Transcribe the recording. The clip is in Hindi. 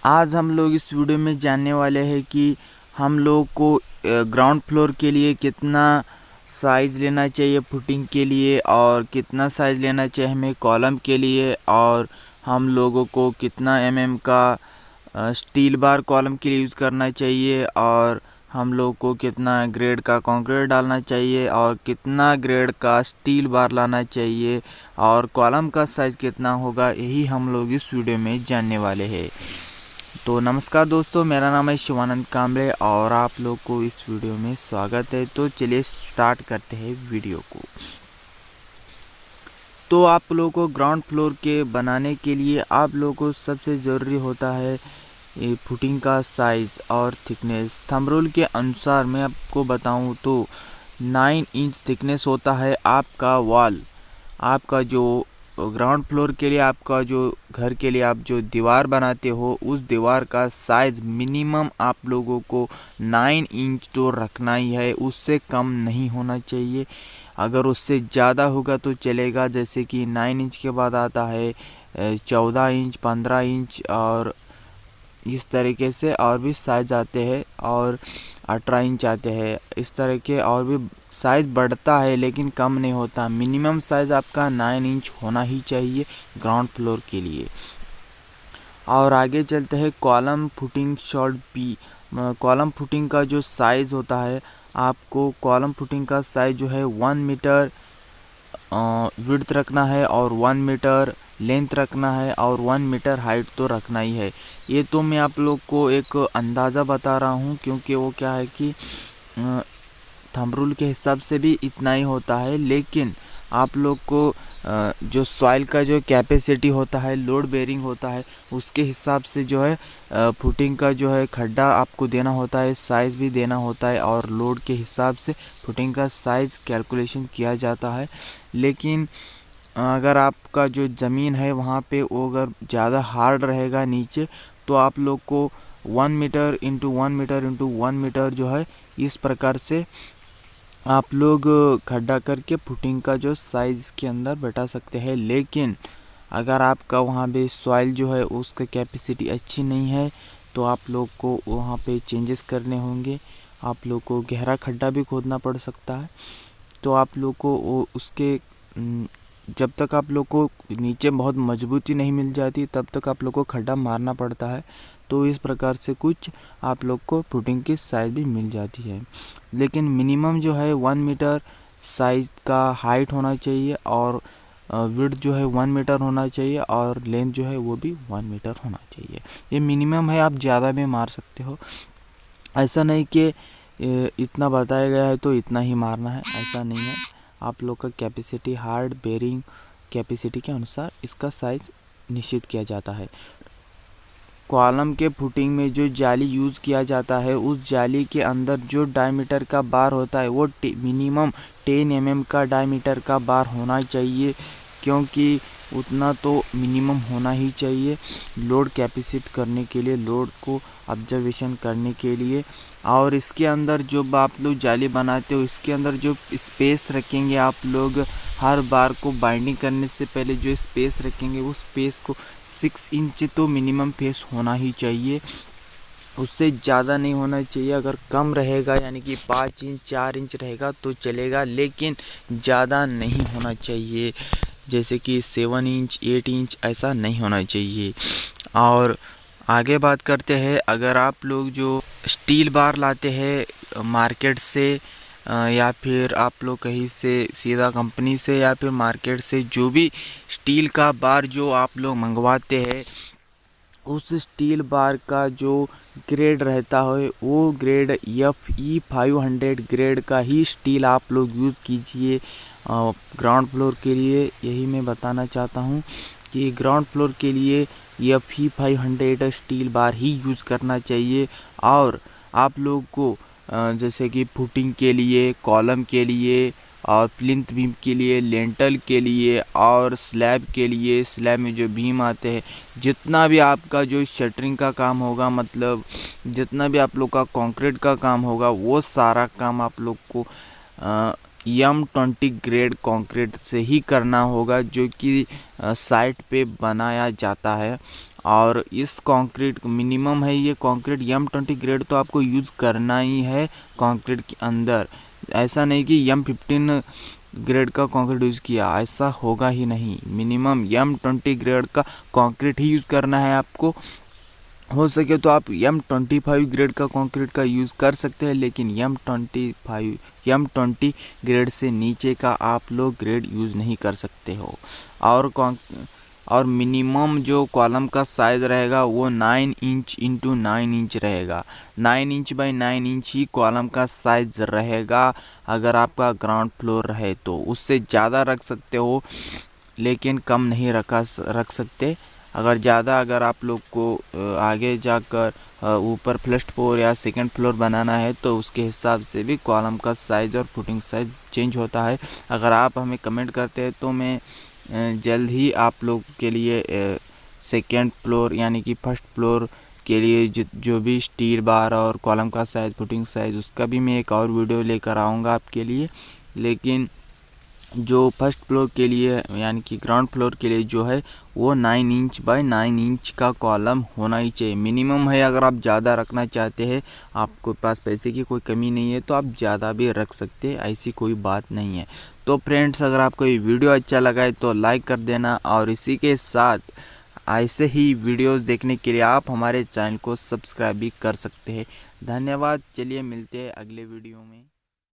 आज हम लोग इस वीडियो में जानने वाले हैं कि हम लोग को ग्राउंड फ्लोर के लिए कितना साइज़ लेना चाहिए फुटिंग के लिए, और कितना साइज़ लेना चाहिए हमें कॉलम के लिए, और हम लोगों को कितना का स्टील बार कॉलम के लिए यूज़ करना चाहिए, और हम लोग को कितना ग्रेड का कंक्रीट डालना चाहिए, और कितना ग्रेड का स्टील बार लाना चाहिए, और कॉलम का साइज़ कितना होगा, यही हम लोग इस वीडियो में जानने वाले हैं। तो नमस्कार दोस्तों, मेरा नाम है शिवानंद कांबले और आप लोग को इस वीडियो में स्वागत है। तो चलिए स्टार्ट करते हैं वीडियो को। तो आप लोगों को ग्राउंड फ्लोर के बनाने के लिए आप लोगों को सबसे ज़रूरी होता है ये फुटिंग का साइज़ और थिकनेस। थंब रूल के अनुसार मैं आपको बताऊं तो 9 इंच थिकनेस होता है आपका वॉल। आपका जो ग्राउंड फ्लोर के लिए, आपका जो घर के लिए आप जो दीवार बनाते हो, उस दीवार का साइज़ मिनिमम आप लोगों को 9 इंच तो रखना ही है, उससे कम नहीं होना चाहिए। अगर उससे ज़्यादा होगा तो चलेगा, जैसे कि 9 इंच के बाद आता है 14 इंच, 15 इंच, और इस तरीके से और भी साइज आते हैं, और 18 इंच आते हैं। इस तरह के और भी साइज़ बढ़ता है लेकिन कम नहीं होता। मिनिमम साइज़ आपका 9 इंच होना ही चाहिए ग्राउंड फ्लोर के लिए। और आगे चलते हैं column footing short B. Column footing का जो साइज़ होता है, आपको कॉलम फुटिंग का साइज़ जो है 1 मीटर विड्थ रखना है, और 1 मीटर लेंथ रखना है, और 1 मीटर हाइट तो रखना ही है। ये तो मैं आप लोग को एक अंदाज़ा बता रहा हूँ, क्योंकि वो क्या है कि थंब रूल के हिसाब से भी इतना ही होता है, लेकिन आप लोग को जो सॉइल का जो कैपेसिटी होता है, लोड बेरिंग होता है, उसके हिसाब से जो है फुटिंग का जो है खड्डा आपको देना होता है, साइज़ भी देना होता है, और लोड के हिसाब से फुटिंग का साइज़ कैलकुलेशन किया जाता है। लेकिन अगर आपका जो ज़मीन है वहाँ पे वो अगर ज़्यादा हार्ड रहेगा नीचे, तो आप लोग को 1 metre into 1 metre into 1 metre जो है, इस प्रकार से आप लोग खड्डा करके फुटिंग का जो साइज़ के अंदर बैठा सकते हैं। लेकिन अगर आपका वहाँ पे सॉइल जो है उसका कैपेसिटी अच्छी नहीं है, तो आप लोग को वहाँ पे चेंजेस करने होंगे। आप लोग को गहरा खड्डा भी खोदना पड़ सकता है। तो आप लोग को वो उसके जब तक आप लोग को नीचे बहुत मजबूती नहीं मिल जाती, तब तक आप लोग को खड्डा मारना पड़ता है। तो इस प्रकार से कुछ आप लोग को फुटिंग की साइज़ भी मिल जाती है। लेकिन मिनिमम जो है 1 मीटर साइज़ का हाइट होना चाहिए, और विड्थ जो है 1 मीटर होना चाहिए, और लेंथ जो है वो भी 1 मीटर होना चाहिए। ये मिनिमम है, आप ज़्यादा भी मार सकते हो। ऐसा नहीं कि इतना बताया गया है तो इतना ही मारना है, ऐसा नहीं है। आप लोग का कैपेसिटी, हार्ड बेरिंग कैपेसिटी के अनुसार इसका साइज़ निश्चित किया जाता है। कॉलम के फुटिंग में जो जाली यूज़ किया जाता है, उस जाली के अंदर जो डायमीटर का बार होता है वो मिनिमम 10 mm का डायमीटर का बार होना चाहिए, क्योंकि उतना तो मिनिमम होना ही चाहिए लोड कैपेसिट करने के लिए, लोड को ऑब्जर्वेशन करने के लिए। और इसके अंदर जो आप लोग जाली बनाते हो, इसके अंदर जो स्पेस रखेंगे आप लोग, हर बार को बाइंडिंग करने से पहले जो स्पेस रखेंगे, उस स्पेस को 6 इंच तो मिनिमम फेस होना ही चाहिए, उससे ज़्यादा नहीं होना चाहिए। अगर कम रहेगा यानी कि 5 इंच 4 इंच रहेगा तो चलेगा, लेकिन ज़्यादा नहीं होना चाहिए, जैसे कि 7 इंच 8 इंच ऐसा नहीं होना चाहिए। और आगे बात करते हैं, अगर आप लोग जो स्टील बार लाते हैं मार्केट से, या फिर आप लोग कहीं से सीधा कंपनी से या फिर मार्केट से जो भी स्टील का बार जो आप लोग मंगवाते हैं, उस स्टील बार का जो ग्रेड रहता है वो ग्रेड FE 500 ग्रेड का ही स्टील आप लोग यूज़ कीजिए ग्राउंड फ्लोर के लिए। यही मैं बताना चाहता हूँ कि ग्राउंड फ्लोर के लिए FE 500 स्टील बार ही यूज़ करना चाहिए। और आप लोग को जैसे कि फुटिंग के लिए, कॉलम के लिए, और प्लिंथ बीम के लिए, लेंटल के लिए, और स्लैब के लिए, स्लैब में जो बीम आते हैं, जितना भी आपका जो शटरिंग का काम होगा, मतलब जितना भी आप लोग का कंक्रीट का काम होगा, वो सारा काम आप लोग को M20 ग्रेड कंक्रीट से ही करना होगा, जो कि साइट पे बनाया जाता है। और इस कंक्रीट मिनिमम है ये कंक्रीट M20 ग्रेड तो आपको यूज़ करना ही है कंक्रीट के अंदर। ऐसा नहीं कि M15 ग्रेड का कंक्रीट यूज़ किया, ऐसा होगा ही नहीं। मिनिमम M20 ग्रेड का कंक्रीट ही यूज़ करना है आपको। हो सके तो आप M25 ग्रेड का कंक्रीट का यूज़ कर सकते हैं, लेकिन M20 ग्रेड से नीचे का आप लोग ग्रेड यूज़ नहीं कर सकते हो। और मिनिमम जो कॉलम का साइज़ रहेगा वो 9 इंच इंटू 9 इंच रहेगा। 9 inch by 9 inch he column का साइज़ रहेगा अगर आपका ग्राउंड फ्लोर है तो। उससे ज़्यादा रख सकते हो लेकिन कम नहीं रख सकते। अगर आप लोग को आगे जाकर ऊपर फर्स्ट फ्लोर या सेकंड फ्लोर बनाना है तो उसके हिसाब से भी कॉलम का साइज़ और फुटिंग साइज़ चेंज होता है। अगर आप हमें कमेंट करते हैं तो मैं जल्द ही आप लोग के लिए सेकंड फ्लोर यानी कि फर्स्ट फ्लोर के लिए जो भी स्टील बार और कॉलम का साइज़ फुटिंग साइज़ उसका भी मैं एक और वीडियो लेकर आऊँगा आपके लिए। लेकिन जो फर्स्ट फ्लोर के लिए यानी कि ग्राउंड फ्लोर के लिए जो है वो 9 इंच बाय 9 इंच का कॉलम होना ही चाहिए, मिनिमम है। अगर आप ज़्यादा रखना चाहते हैं, आपके पास पैसे की कोई कमी नहीं है तो आप ज़्यादा भी रख सकते हैं, ऐसी कोई बात नहीं है। तो फ्रेंड्स, अगर आपको ये वीडियो अच्छा लगा है तो लाइक कर देना, और इसी के साथ ऐसे ही वीडियोस देखने के लिए आप हमारे चैनल को सब्सक्राइब भी कर सकते हैं। धन्यवाद। चलिए मिलते हैं अगले वीडियो में।